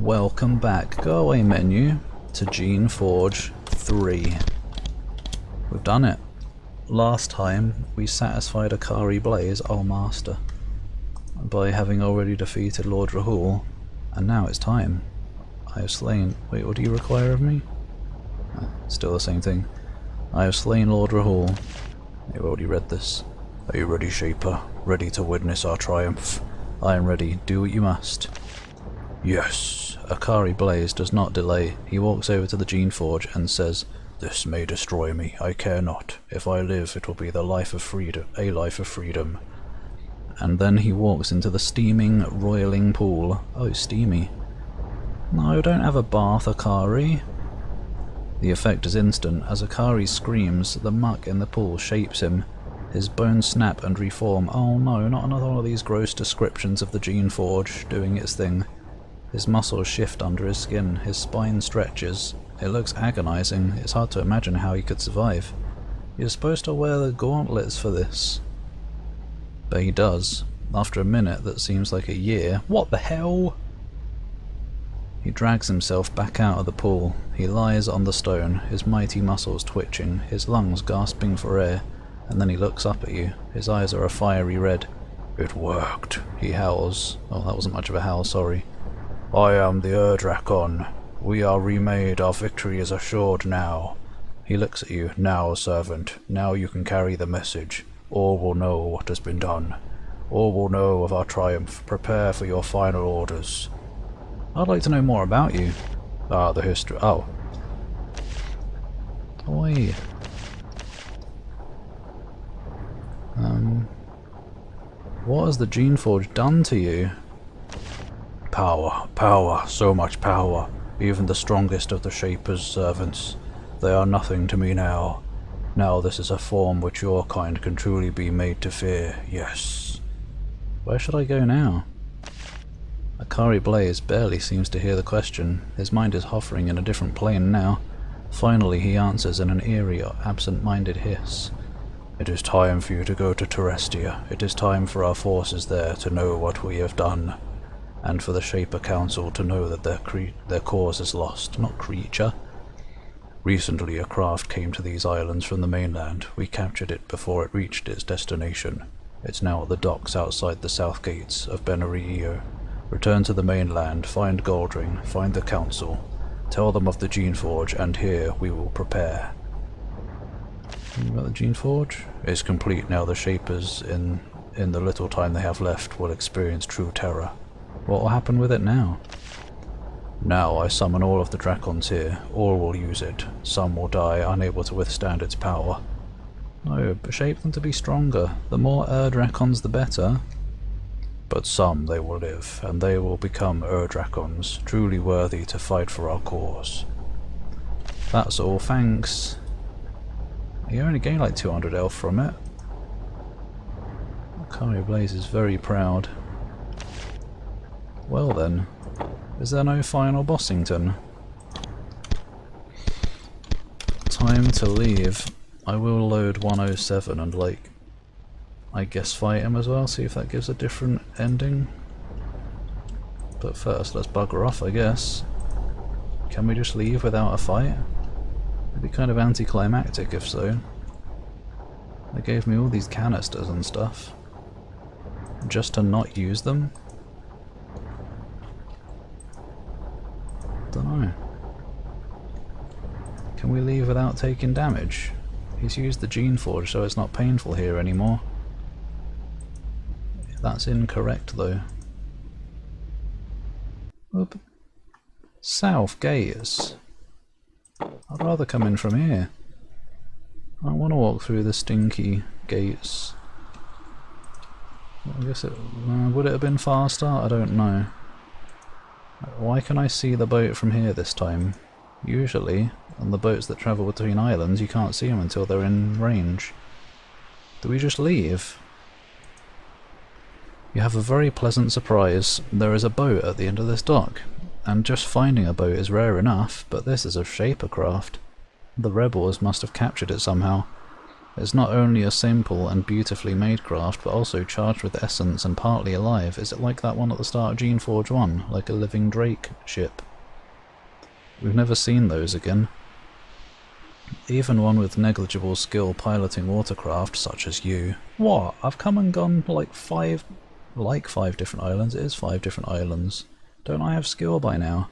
Welcome back. Go away menu to Geneforge 3. We've done it. Last time we satisfied Akari Blaze, our master, by having already defeated Lord Rahul, and now it's time. I have slain... Wait, what do you require of me? Still the same thing. I have slain Lord Rahul. You've already read this. Are you ready, Shaper? Ready to witness our triumph? I am ready. Do what you must. Yes. Akari Blaze does not delay. He walks over to the Geneforge and says, "This may destroy me. I care not. If I live, it will be the life of freedom, a life of freedom." And then he walks into the steaming, roiling pool. Oh, steamy. No, don't have a bath, Akari. The effect is instant. As Akari screams, the muck in the pool shapes him. His bones snap and reform. Oh no, not another one of these gross descriptions of the Geneforge doing its thing. His muscles shift under his skin, his spine stretches. It looks agonizing. It's hard to imagine how he could survive. You're supposed to wear the gauntlets for this. But he does. After a minute that seems like a year. What the hell? He drags himself back out of the pool. He lies on the stone, his mighty muscles twitching, his lungs gasping for air, and then he looks up at you. His eyes are a fiery red. "It worked," he howls. Oh, that wasn't much of a howl, sorry. "I am the Drakon. We are remade. Our victory is assured now." He looks at you. "Now, servant. Now you can carry the message. All will know what has been done. All will know of our triumph. Prepare for your final orders." I'd like to know more about you. Ah, the history. Oh. Oi. What has the Geneforge done to you? "Power, power, so much power. Even the strongest of the Shaper's servants. They are nothing to me now. Now this is a form which your kind can truly be made to fear, yes." Where should I go now? Akari Blaze barely seems to hear the question. His mind is hovering in a different plane now. Finally he answers in an eerie, absent-minded hiss. "It is time for you to go to Terestia. It is time for our forces there to know what we have done, and for the Shaper Council to know that their cause is lost, not creature. Recently a craft came to these islands from the mainland. We captured it before it reached its destination. It's now at the docks outside the south gates of Benario. Return to the mainland, find Goldring, find the Council, tell them of the Geneforge, and here we will prepare." About the Geneforge? "It's complete now. The Shapers, in the little time they have left, will experience true terror." What will happen with it now? "Now I summon all of the Drakons here. All will use it. Some will die, unable to withstand its power." No, but shape them to be stronger. The more Drakons the better. "But some they will live, and they will become Drakons, truly worthy to fight for our cause." That's all, thanks. You only gain like 200 health from it. Akari Blaze is very proud. Well then, is there no final Bossington? Time to leave. I will load 107 and I guess fight him as well, see if that gives a different ending. But first, let's bugger off, I guess. Can we just leave without a fight? It'd be kind of anticlimactic if so. They gave me all these canisters and stuff. Just to not use them? Dunno. Can we leave without taking damage? He's used the Geneforge, so it's not painful here anymore. That's incorrect though. Oop. South gates. I'd rather come in from here. I don't want to walk through the stinky gates. I guess it... would it have been faster? I don't know. Why can I see the boat from here this time? Usually, on the boats that travel between islands, you can't see them until they're in range. Do we just leave? You have a very pleasant surprise. There is a boat at the end of this dock. And just finding a boat is rare enough, but this is a Shaper craft. The rebels must have captured it somehow. It's not only a simple and beautifully made craft, but also charged with essence and partly alive. Is it like that one at the start of Geneforge 1? Like a living Drak ship? We've never seen those again. Even one with negligible skill piloting watercraft, such as you. What? I've come and gone like five different islands. It is 5 different islands. Don't I have skill by now?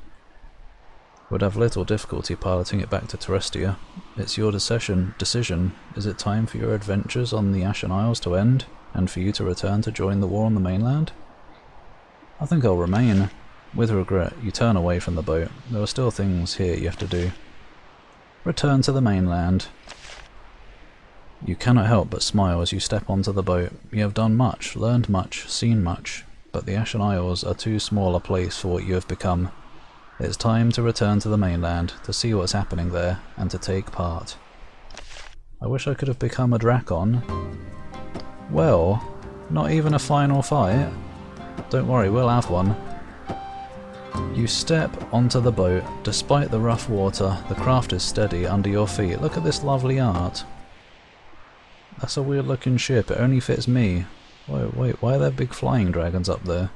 Would have little difficulty piloting it back to Terestia. It's your decision. Is it time for your adventures on the Ashen Isles to end, and for you to return to join the war on the mainland? I think I'll remain. With regret, you turn away from the boat. There are still things here you have to do. Return to the mainland. You cannot help but smile as you step onto the boat. You have done much, learned much, seen much, but the Ashen Isles are too small a place for what you have become. It's time to return to the mainland, to see what's happening there, and to take part. I wish I could have become a Drakon. Well, not even a final fight? Don't worry, we'll have one. You step onto the boat. Despite the rough water, the craft is steady under your feet. Look at this lovely art. That's a weird looking ship, it only fits me. Wait, why are there big flying dragons up there?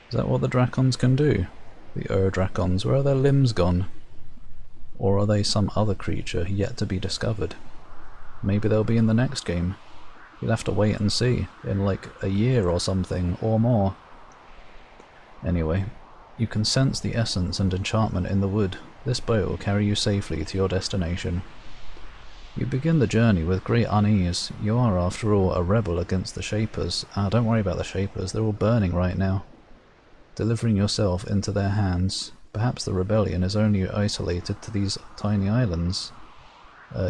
Is that what the Drakons can do? The Drakons, where are their limbs gone? Or are they some other creature yet to be discovered? Maybe they'll be in the next game. You'll have to wait and see, in like a year or something, or more. Anyway, you can sense the essence and enchantment in the wood. This boat will carry you safely to your destination. You begin the journey with great unease. You are, after all, a rebel against the Shapers. Don't worry about the Shapers, they're all burning right now. Delivering yourself into their hands. Perhaps the rebellion is only isolated to these tiny islands.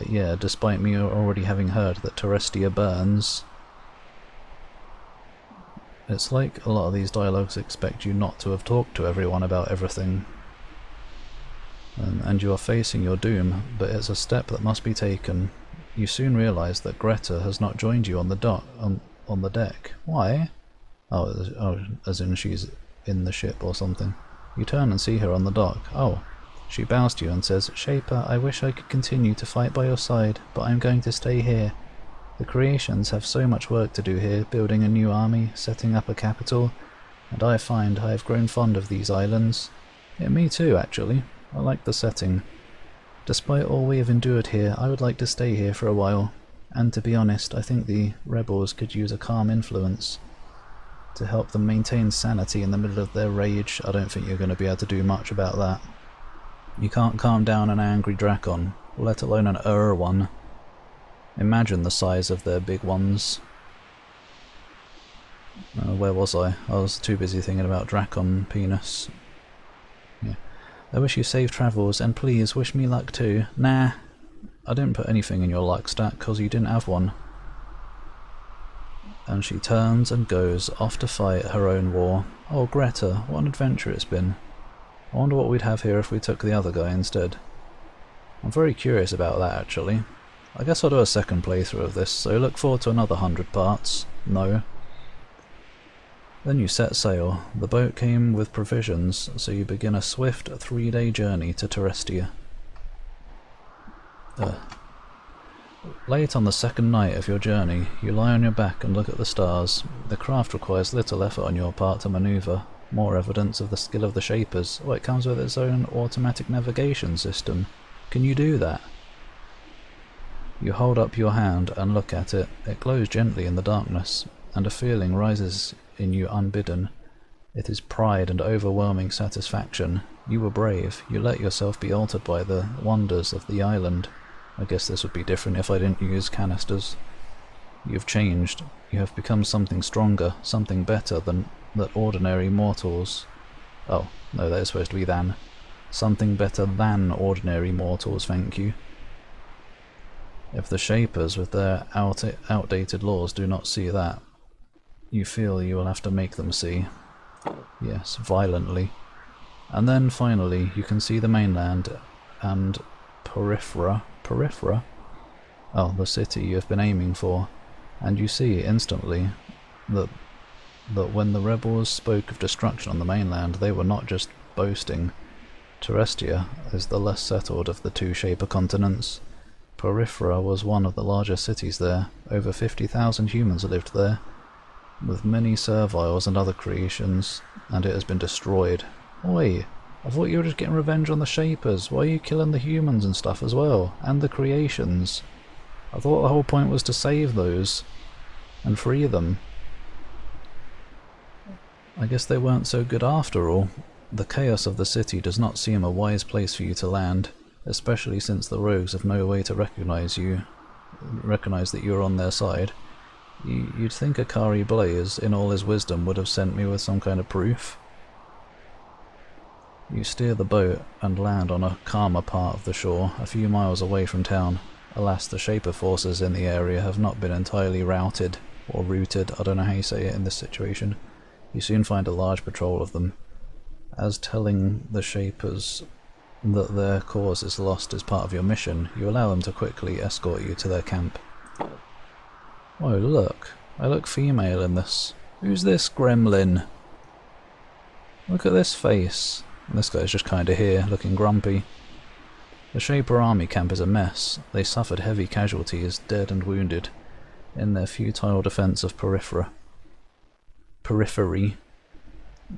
Yeah, despite me already having heard that Terestia burns. It's like a lot of these dialogues expect you not to have talked to everyone about everything. And you are facing your doom, but it's a step that must be taken. You soon realise that Greta has not joined you on the deck. Why? Oh, as in she's in the ship or something. You turn and see her on the dock. Oh. She bows to you and says, "Shaper, I wish I could continue to fight by your side, but I'm going to stay here. The creations have so much work to do here, building a new army, setting up a capital, and I find I have grown fond of these islands. Yeah, me too, actually. I like the setting. Despite all we have endured here, I would like to stay here for a while. And to be honest, I think the rebels could use a calm influence to help them maintain sanity in the middle of their rage. I don't think you're going to be able to do much about that. You can't calm down an angry Drakon, let alone an one. Imagine the size of their big ones." Where was I? I was too busy thinking about Drakon penis. Yeah. "I wish you safe travels, and please wish me luck too." Nah, I didn't put anything in your luck stat because you didn't have one. And she turns and goes off to fight her own war. Oh, Greta, what an adventure it's been. I wonder what we'd have here if we took the other guy instead. I'm very curious about that, actually. I guess I'll do a second playthrough of this, so look forward to another 100 parts. No. Then you set sail. The boat came with provisions, so you begin a swift 3-day journey to Terestia. Late on the second night of your journey, you lie on your back and look at the stars. The craft requires little effort on your part to manoeuvre. More evidence of the skill of the Shapers. Oh, it comes with its own automatic navigation system. Can you do that? You hold up your hand and look at it. It glows gently in the darkness, and a feeling rises in you unbidden. It is pride and overwhelming satisfaction. You were brave. You let yourself be altered by the wonders of the island. I guess this would be different if I didn't use canisters. You've changed. You have become something stronger, something better than that ordinary mortals. Oh, no, that is supposed to be than. Something better than ordinary mortals, thank you. If the Shapers with their outdated laws do not see that, you feel you will have to make them see. Yes, violently. And then finally you can see the mainland and Periphera? Oh, the city you have been aiming for. And you see instantly that when the rebels spoke of destruction on the mainland, they were not just boasting. Terestia is the less settled of the two Shaper continents. Peripheral was one of the largest cities there. Over 50,000 humans lived there, with many serviles and other creations, and it has been destroyed. Oi! I thought you were just getting revenge on the Shapers. Why are you killing the humans and stuff as well? And the creations? I thought the whole point was to save those and free them. I guess they weren't so good after all. The chaos of the city does not seem a wise place for you to land, especially since the rogues have no way to recognize that you're on their side. You'd think Akari Blaze, in all his wisdom, would have sent me with some kind of proof. You steer the boat and land on a calmer part of the shore, a few miles away from town. Alas, the Shaper forces in the area have not been entirely routed, or routed, I don't know how you say it in this situation. You soon find a large patrol of them. As telling the Shapers that their cause is lost is part of your mission, you allow them to quickly escort you to their camp. Oh look, I look female in this. Who's this gremlin? Look at this face. And this guy's just kinda here, looking grumpy. The Shaper army camp is a mess. They suffered heavy casualties, dead and wounded, in their futile defense of periphery.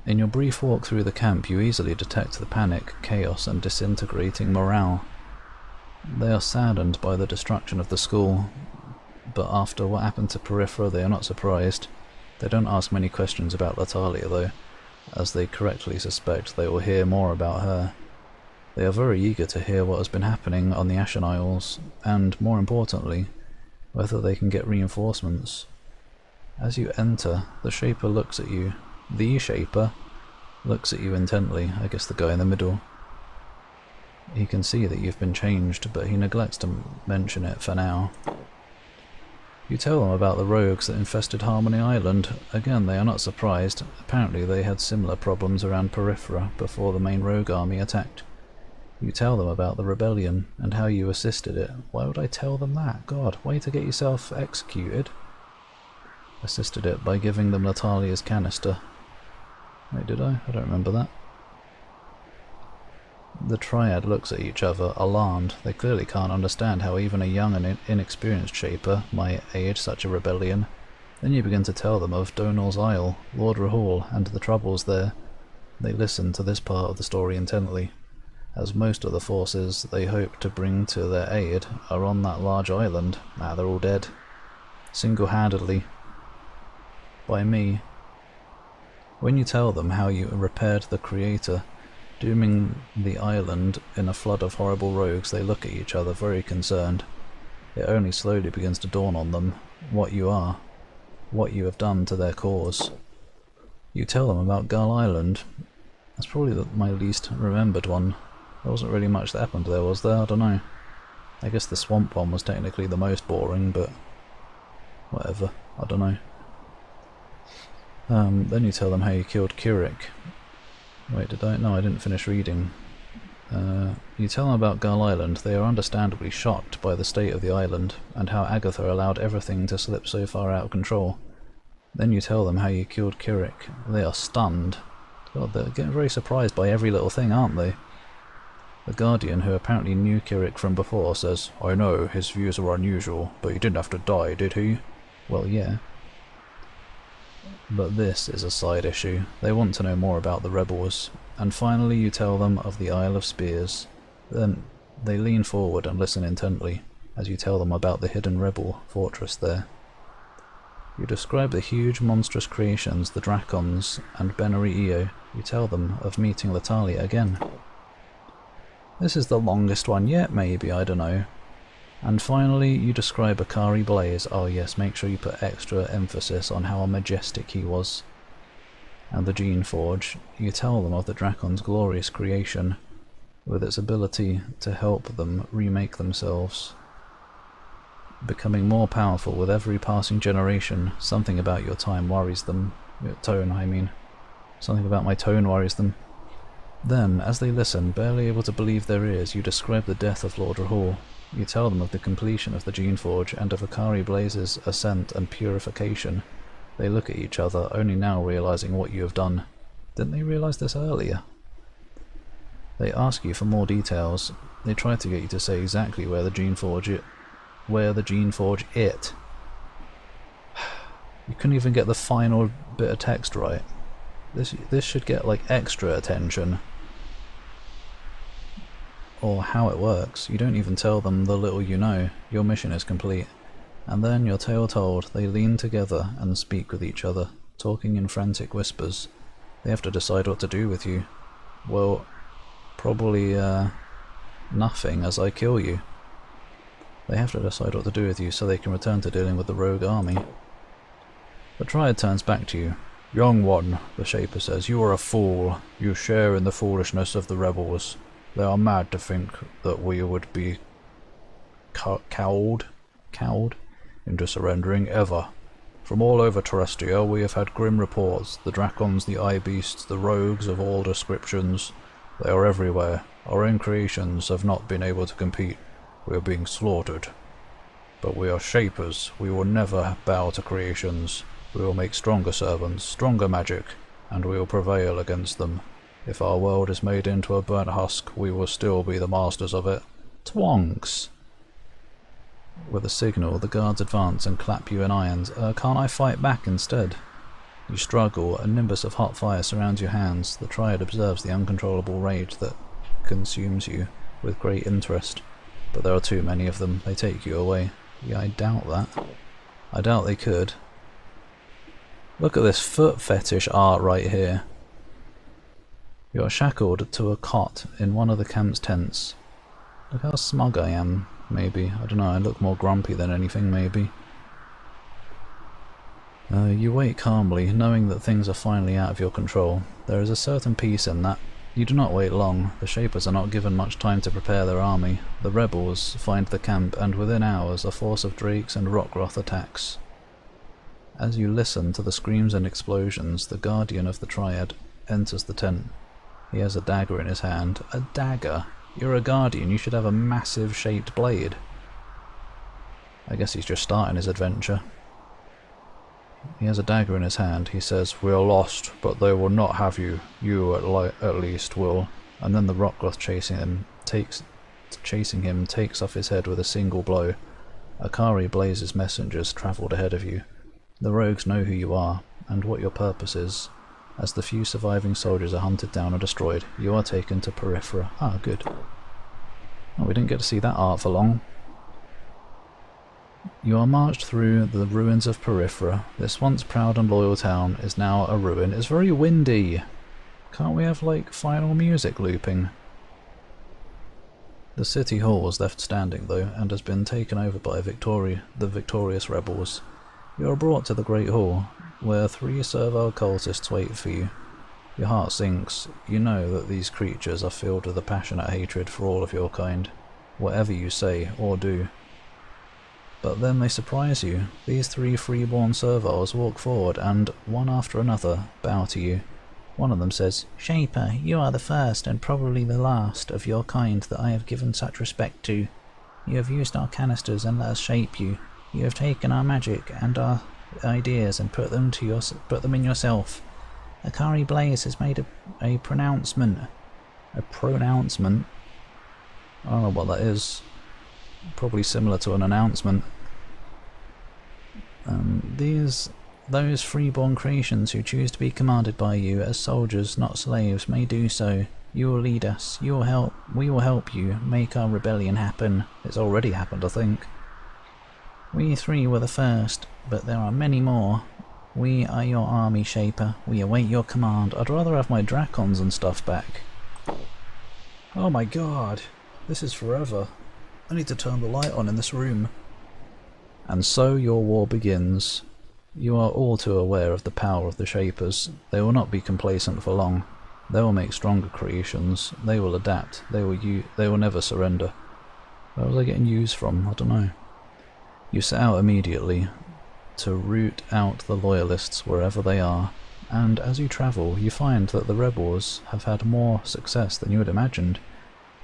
In your brief walk through the camp, you easily detect the panic, chaos, and disintegrating morale. They are saddened by the destruction of the school, but after what happened to Peripheral, they are not surprised. They don't ask many questions about Latalia though, as they correctly suspect they will hear more about her. They are very eager to hear what has been happening on the Ashen Isles, and, more importantly, whether they can get reinforcements. As you enter, the Shaper looks at you. The Shaper looks at you intently, I guess the guy in the middle. He can see that you've been changed, but he neglects to mention it for now. You tell them about the rogues that infested Harmony Island. Again, they are not surprised. Apparently they had similar problems around Peripheral before the main rogue army attacked. You tell them about the rebellion and how you assisted it. Why would I tell them that? God, way to get yourself executed. Assisted it by giving them Natalia's canister. Wait, did I? I don't remember that. The Triad looks at each other, alarmed. They clearly can't understand how even a young and inexperienced Shaper might aid such a rebellion. Then you begin to tell them of Donal's Isle, Lord Rahul, and the troubles there. They listen to this part of the story intently, as most of the forces they hope to bring to their aid are on that large island. They're all dead. Single-handedly. By me. When you tell them how you repaired the Creator, dooming the island in a flood of horrible rogues, they look at each other very concerned. It only slowly begins to dawn on them what you are, what you have done to their cause. You tell them about Gull Island. That's probably my least remembered one. There wasn't really much that happened there, was there? I don't know. I guess the swamp one was technically the most boring, but whatever. I don't know. Then you tell them how you killed Kirik. Wait, did I? No, I didn't finish reading. You tell them about Gull Island. They are understandably shocked by the state of the island, and how Agatha allowed everything to slip so far out of control. Then you tell them how you killed Kirik. They are stunned. God, they're getting very surprised by every little thing, aren't they? The Guardian, who apparently knew Kirik from before, says, "I know, his views are unusual, but he didn't have to die, did he?" Well, yeah. But this is a side issue. They want to know more about the rebels. And finally you tell them of the Isle of Spears. Then they lean forward and listen intently, as you tell them about the hidden rebel fortress there. You describe the huge monstrous creations, the Drakons, and Benari Io. You tell them of meeting Latalia again. This is the longest one yet, maybe, I don't know. And finally, you describe Akari Blaze. Oh yes, make sure you put extra emphasis on how majestic he was. And the Geneforge. You tell them of the Drakon's glorious creation, with its ability to help them remake themselves, becoming more powerful with every passing generation. Something about your time worries them. Your tone, I mean. Something about my tone worries them. Then, as they listen, barely able to believe their ears, you describe the death of Lord Rahul. You tell them of the completion of the Geneforge and of Akari Blaze's ascent and purification. They look at each other, only now realizing what you have done. Didn't they realize this earlier? They ask you for more details. They try to get you to say exactly where the Geneforge it. You couldn't even get the final bit of text right. This should get like extra attention. Or how it works. You don't even tell them the little you know. Your mission is complete. And then, your tale told, they lean together and speak with each other, talking in frantic whispers. They have to decide what to do with you. Well, probably nothing, as I kill you. They have to decide what to do with you so they can return to dealing with the rogue army. The Triad turns back to you. Young one, the Shaper says, you are a fool. You share in the foolishness of the rebels. They are mad to think that we would be cowed into surrendering ever. From all over Terrestia we have had grim reports. The Dracons, the Eye Beasts, the rogues of all descriptions. They are everywhere. Our own creations have not been able to compete. We are being slaughtered. But we are Shapers. We will never bow to creations. We will make stronger servants, stronger magic, and we will prevail against them. If our world is made into a burnt husk, we will still be the masters of it. Twonks! With a signal, the guards advance and clap you in irons. Can't I fight back instead? You struggle, a nimbus of hot fire surrounds your hands. The Triad observes the uncontrollable rage that consumes you with great interest. But there are too many of them. They take you away. Yeah, I doubt that. I doubt they could. Look at this foot fetish art right here. You are shackled to a cot in one of the camp's tents. Look how smug I am, maybe. I don't know, I look more grumpy than anything, maybe. You wait calmly, knowing that things are finally out of your control. There is a certain peace in that. You do not wait long. The Shapers are not given much time to prepare their army. The rebels find the camp, and within hours a force of drakes and rockroth attacks. As you listen to the screams and explosions, the guardian of the Triad enters the tent. He has a dagger in his hand. A dagger? You're a guardian, you should have a massive shaped blade. I guess he's just starting his adventure. He has a dagger in his hand. He says, we are lost, but they will not have you. You at least will. And then the rockroth chasing him takes off his head with a single blow. Akari Blaze's messengers travelled ahead of you. The rogues know who you are, and what your purpose is. As the few surviving soldiers are hunted down and destroyed, you are taken to Periphera. Ah, good. Oh, we didn't get to see that art for long. You are marched through the ruins of Periphera. This once proud and loyal town is now a ruin. It's very windy. Can't we have, like, final music looping? The city hall is left standing, though, and has been taken over by the victorious rebels. You are brought to the Great Hall, where 3 servile cultists wait for you. Your heart sinks. You know that these creatures are filled with a passionate hatred for all of your kind, whatever you say or do. But then they surprise you. These 3 freeborn serviles walk forward and, one after another, bow to you. One of them says, Shaper, you are the first and probably the last of your kind that I have given such respect to. You have used our canisters and let us shape you. You have taken our magic and our ideas and put them in yourself. Akari Blaze has made a pronouncement. A pronouncement? I don't know what that is. Probably similar to an announcement. Those freeborn creations who choose to be commanded by you as soldiers, not slaves, may do so. You will lead us. We will help you make our rebellion happen. It's already happened, I think. We 3 were the first, but there are many more. We are your army, Shaper. We await your command. I'd rather have my Dracons and stuff back. Oh my god. This is forever. I need to turn the light on in this room. And so your war begins. You are all too aware of the power of the Shapers. They will not be complacent for long. They will make stronger creations. They will adapt. They will never surrender. Where was I getting used from? I don't know. You set out immediately to root out the loyalists wherever they are, and as you travel you find that the rebels have had more success than you had imagined.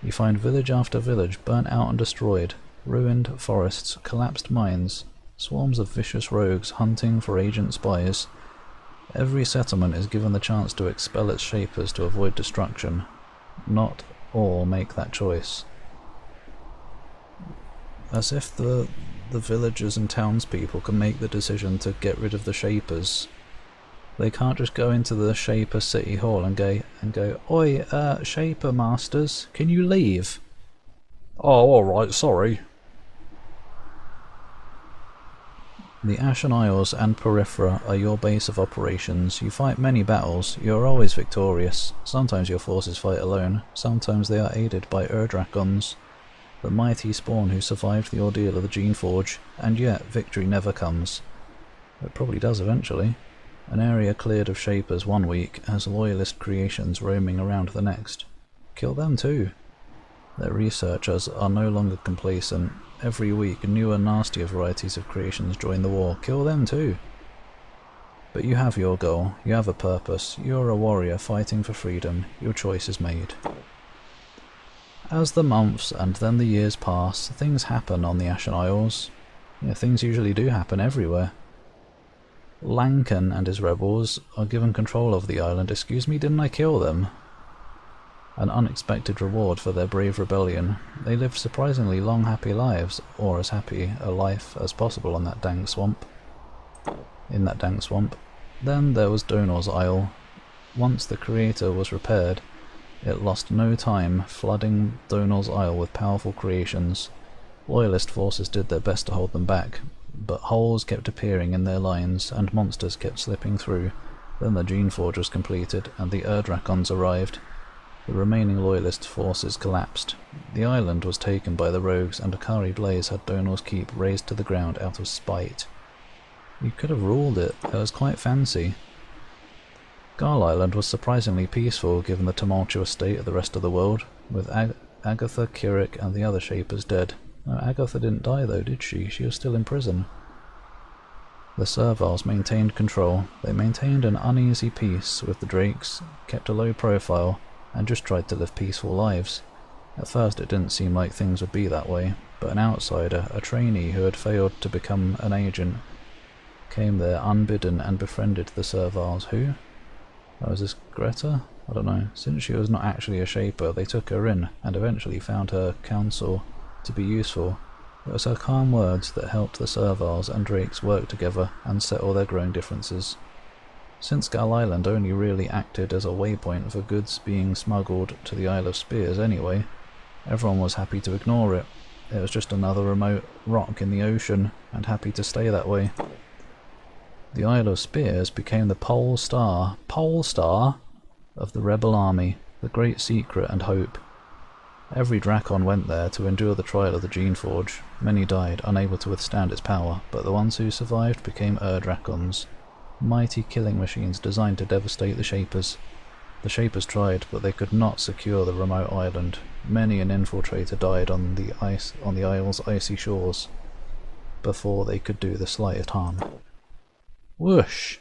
You find village after village burnt out and destroyed, ruined forests, collapsed mines, swarms of vicious rogues hunting for agent spies. Every settlement is given the chance to expel its Shapers to avoid destruction. Not or make that choice. As if the villagers and townspeople can make the decision to get rid of the Shapers. They can't just go into the Shaper City Hall and go, "Oi, Shaper Masters, can you leave?" "Oh, alright, sorry." The Ashen Isles and Periphery are your base of operations. You fight many battles, you are always victorious. Sometimes your forces fight alone, sometimes they are aided by Drakons, the mighty spawn who survived the ordeal of the Geneforge, and yet victory never comes. It probably does eventually. An area cleared of Shapers one week has loyalist creations roaming around the next. Kill them too. Their researchers are no longer complacent. Every week newer, nastier varieties of creations join the war. Kill them too. But you have your goal, you have a purpose, you're a warrior fighting for freedom, your choice is made. As the months and then the years pass, things happen on the Ashen Isles. Yeah, things usually do happen everywhere. Lankan and his rebels are given control of the island. Excuse me, didn't I kill them? An unexpected reward for their brave rebellion. They lived surprisingly long, happy lives, or as happy a life as possible in that dank swamp. Then there was Donal's Isle. Once the Creator was repaired, it lost no time flooding Donal's Isle with powerful creations. Loyalist forces did their best to hold them back, but holes kept appearing in their lines, and monsters kept slipping through. Then the Geneforge was completed, and the Drakons arrived. The remaining Loyalist forces collapsed. The island was taken by the rogues, and Akari Blaze had Donal's keep razed to the ground out of spite. You could have ruled it. It was quite fancy. Gull Island was surprisingly peaceful given the tumultuous state of the rest of the world, with Agatha, Kirik and the other Shapers dead. No, Agatha didn't die though, did she? She was still in prison. The Serviles maintained control. They maintained an uneasy peace with the Drakes, kept a low profile, and just tried to live peaceful lives. At first it didn't seem like things would be that way, but an outsider, a trainee who had failed to become an agent, came there unbidden and befriended the Serviles. Who? Oh, was this Greta? I don't know. Since she was not actually a Shaper, they took her in, and eventually found her counsel to be useful. It was her calm words that helped the Serviles and Drakes work together and settle their growing differences. Since Gull Island only really acted as a waypoint for goods being smuggled to the Isle of Spears anyway, everyone was happy to ignore it. It was just another remote rock in the ocean, and happy to stay that way. The Isle of Spears became the pole star of the rebel army, the great secret and hope. Every Drakon went there to endure the trial of the Geneforge. Many died, unable to withstand its power, but the ones who survived became Drakons. Mighty killing machines designed to devastate the Shapers. The Shapers tried, but they could not secure the remote island. Many an infiltrator died on the isle's icy shores before they could do the slightest harm. Whoosh!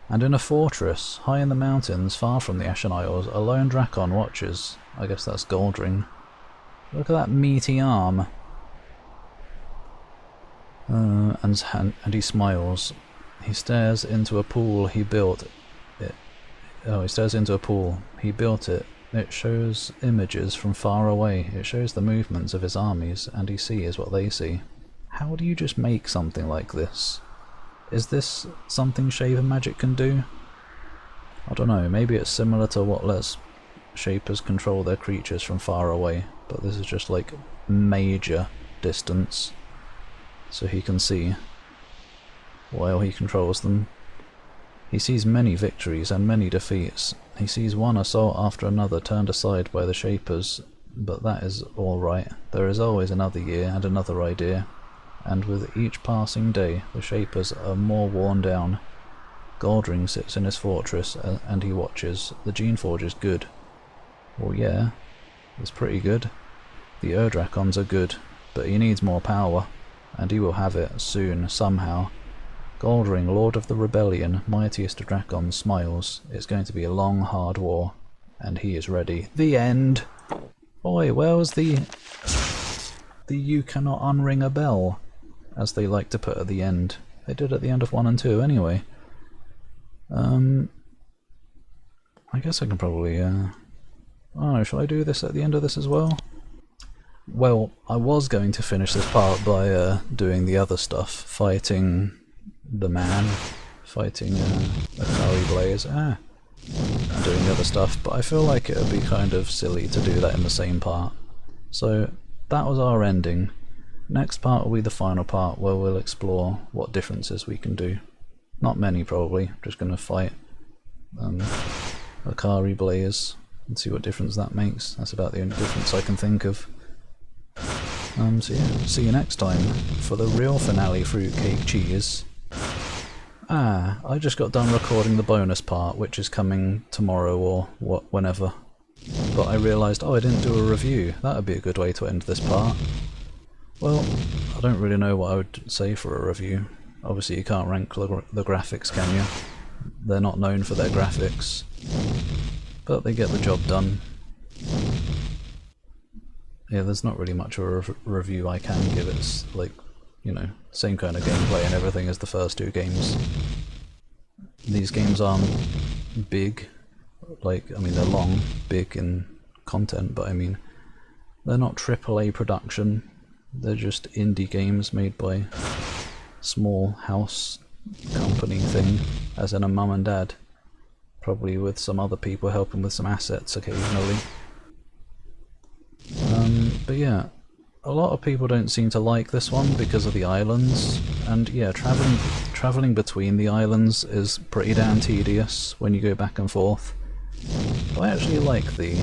And in a fortress, high in the mountains, far from the Ashen Isles, a lone Drakon watches. I guess that's Goldring. Look at that meaty arm. And he smiles. He stares into a pool he built. He stares into a pool. He built it. It shows images from far away. It shows the movements of his armies, and he sees what they see. How do you just make something like this? Is this something Shaver magic can do? I don't know, maybe it's similar to what lets Shapers control their creatures from far away, but this is just like major distance, so he can see while he controls them. He sees many victories and many defeats. He sees one assault after another turned aside by the Shapers, but that is alright. There is always another year and another idea, and with each passing day the Shapers are more worn down. Goldring sits in his fortress and he watches. The Geneforge is good. Well, yeah, it's pretty good. The Drakons are good, but he needs more power, and he will have it soon, somehow. Goldring, Lord of the Rebellion, mightiest of Drakons, smiles. It's going to be a long, hard war, and he is ready. The end! Boy, where was the you cannot unring a bell, as they like to put at the end. They did at the end of 1 and 2 anyway. I guess I can probably Oh, shall I do this at the end of this as well? Well, I was going to finish this part by doing the other stuff, fighting the man, fighting a Curry Blaze, and doing the other stuff, but I feel like it would be kind of silly to do that in the same part. So that was our ending. Next part will be the final part where we'll explore what differences we can do. Not many probably, just going to fight a Curry Blaze and see what difference that makes. That's about the only difference I can think of. So yeah, see you next time for the real finale fruitcake cheese. I just got done recording the bonus part, which is coming tomorrow or whenever. But I realised, oh, I didn't do a review. That would be a good way to end this part. Well, I don't really know what I would say for a review. Obviously you can't rank the graphics, can you? They're not known for their graphics. But they get the job done. Yeah, there's not really much of a review I can give. It's like, you know, same kind of gameplay and everything as the first two games. These games aren't big, like, I mean they're long, big in content, but I mean, they're not AAA production, they're just indie games made by small house company thing, as in a mum and dad, probably with some other people helping with some assets occasionally. But yeah, a lot of people don't seem to like this one because of the islands, and yeah, travelling between the islands is pretty damn tedious when you go back and forth. But I actually like the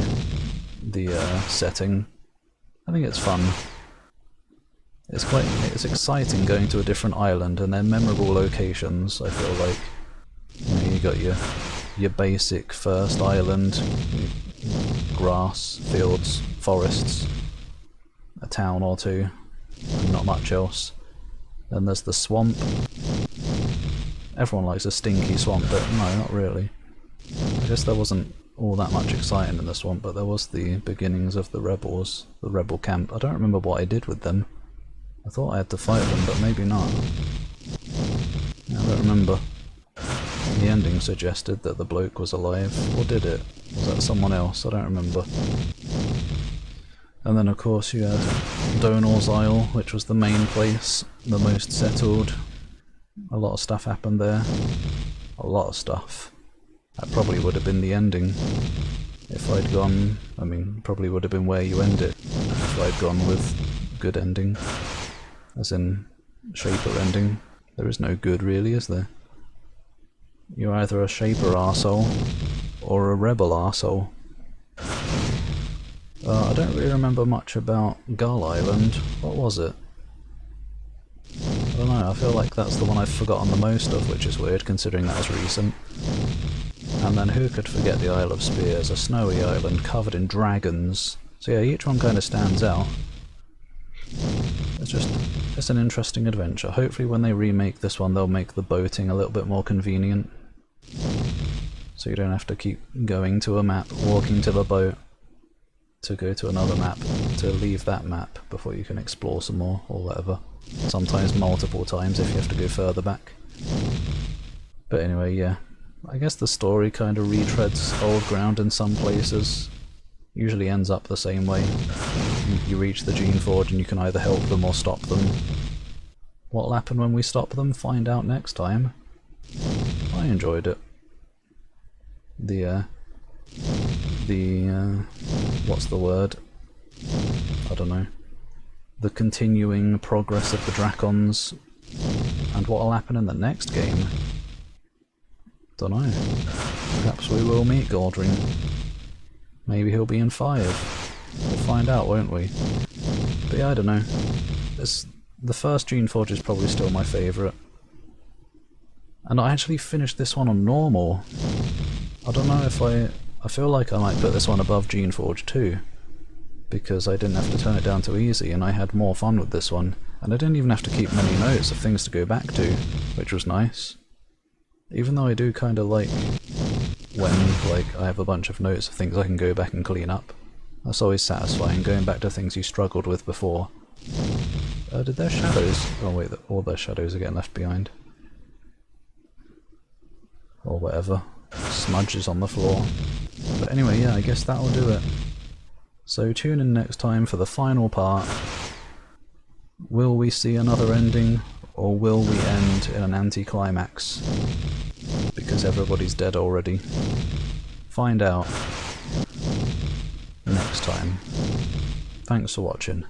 setting. I think it's fun. It's exciting going to a different island, and they're memorable locations. I feel like, you know, you got your basic first island, grass, fields, forests, a town or two, and not much else. Then there's the swamp. Everyone likes a stinky swamp, but no, not really. I guess there wasn't all that much exciting in the swamp, but there was the beginnings of the rebels, the rebel camp. I don't remember what I did with them. I thought I had to fight them, but maybe not. I don't remember. The ending suggested that the bloke was alive, or did it? Was that someone else? I don't remember. And then of course you had Donal's Isle, which was the main place, the most settled. A lot of stuff happened there. A lot of stuff. That probably would have been the ending if I'd gone, I mean, probably would have been where you end it if I'd gone with good ending. As in, Shaper ending. There is no good really, is there? You're either a Shaper arsehole or a Rebel arsehole. I don't really remember much about Gull Island. What was it? I don't know, I feel like that's the one I've forgotten the most of, which is weird considering that was recent. And then who could forget the Isle of Spears, a snowy island covered in dragons. So yeah, each one kind of stands out. It's an interesting adventure. Hopefully when they remake this one they'll make the boating a little bit more convenient. So you don't have to keep going to a map, walking to the boat, to go to another map, to leave that map before you can explore some more, or whatever. Sometimes multiple times if you have to go further back. But anyway, yeah. I guess the story kind of retreads old ground in some places. Usually ends up the same way. You reach the Geneforge and you can either help them or stop them. What'll happen when we stop them? Find out next time. I enjoyed it. What's the word? I don't know. The continuing progress of the Drakons, and what'll happen in the next game. Don't know. Perhaps we will meet Gordring. Maybe he'll be in 5. We'll find out, won't we? But yeah, I don't know. The first Geneforge is probably still my favourite. And I actually finished this one on normal. I don't know if I feel like I might put this one above Geneforge 2, because I didn't have to turn it down to easy and I had more fun with this one. And I didn't even have to keep many notes of things to go back to, which was nice. Even though I do kind of like when I have a bunch of notes of things I can go back and clean up. That's always satisfying, going back to things you struggled with before. Did their shadows... Oh wait, all their shadows are getting left behind. Or whatever. Smudges on the floor. But anyway, yeah, I guess that'll do it. So tune in next time for the final part. Will we see another ending, or will we end in an anticlimax? Because everybody's dead already. Find out next time. Thanks for watching.